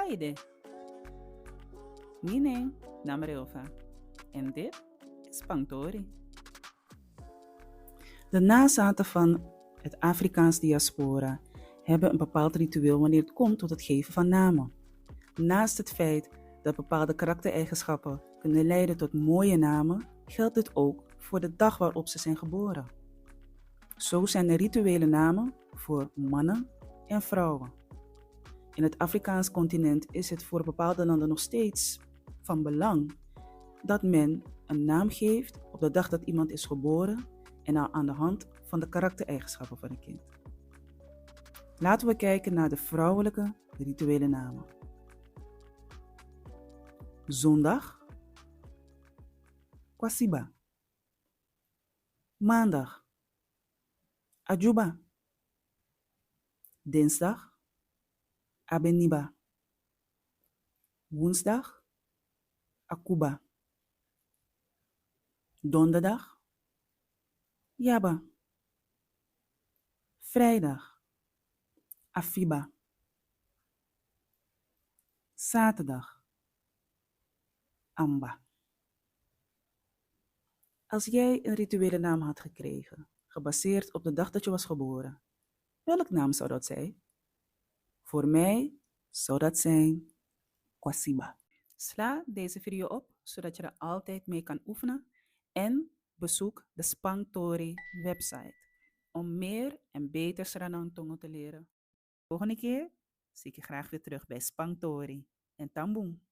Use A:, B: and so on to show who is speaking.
A: Kaide. Mine Namarilva. En dit is Pangtori. De nazaten van het Afrikaans diaspora hebben een bepaald ritueel wanneer het komt tot het geven van namen. Naast het feit dat bepaalde karaktereigenschappen kunnen leiden tot mooie namen, geldt dit ook voor de dag waarop ze zijn geboren. Zo zijn er rituele namen voor mannen en vrouwen. In het Afrikaans continent is het voor bepaalde landen nog steeds van belang dat men een naam geeft op de dag dat iemand is geboren en aan de hand van de karaktereigenschappen van een kind. Laten we kijken naar de vrouwelijke rituele namen. Zondag, Kwasiba. Maandag, Ajuba. Dinsdag, Abeniba. Woensdag, Akuba. Donderdag, Yaba. Vrijdag, Afiba. Zaterdag, Amba. Als jij een rituele naam had gekregen, gebaseerd op de dag dat je was geboren, welke naam zou dat zijn? Voor mij zou dat zijn Kwasiba. Sla deze video op, zodat je er altijd mee kan oefenen en bezoek de Spangtori website om meer en beter Sranang te leren. Volgende keer zie ik je graag weer terug bij Spangtori en Tamboom.